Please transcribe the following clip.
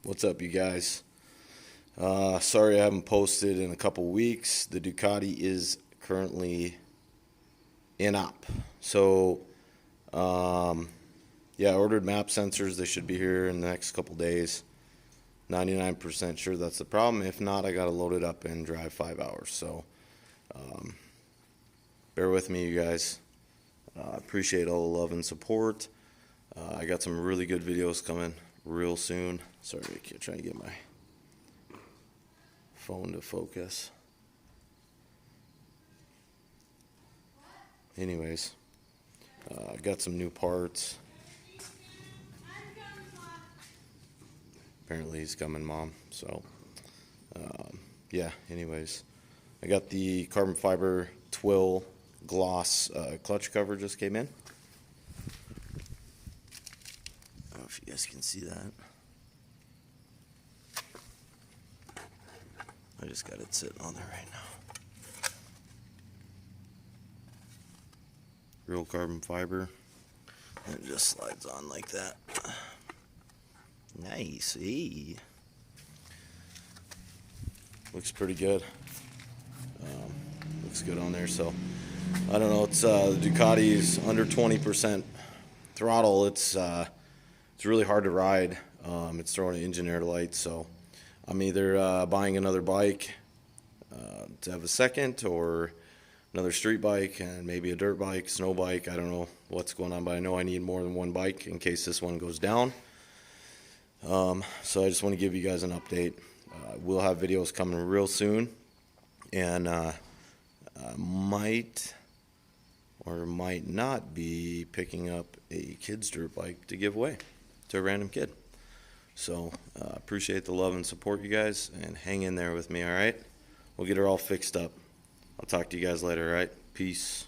What's up, you guys? Sorry I haven't posted in a couple weeks. The Ducati is currently in op. So, yeah, I ordered map sensors. They should be here in the next couple days. 99% sure that's the problem. If not, I gotta load it up and drive 5 hours. So, bear with me, you guys. Appreciate all the love and support. I got some really good videos coming real soon. Sorry, I'm trying to get my phone to focus. Anyways, I got some new parts. Apparently he's coming, Mom. So, yeah, anyways. I got the carbon fiber twill gloss clutch cover just came in. I don't know if you guys can see that. I just got it sitting on there right now. Real carbon fiber. And it just slides on like that. Nice. Hey. Looks pretty good. Looks good on there. So I don't know. It's the Ducati's under 20% throttle. It's really hard to ride. It's throwing engine air lights. So I'm either buying another bike to have a second, or another street bike and maybe a dirt bike, snow bike. I don't know what's going on, but I know I need more than one bike in case this one goes down. So I just want to give you guys an update. We'll have videos coming real soon, and might or might not be picking up a kid's dirt bike to give away to a random kid. So appreciate the love and support, you guys, and hang in there with me, all right? We'll get her all fixed up. I'll talk to you guys later, all right? Peace.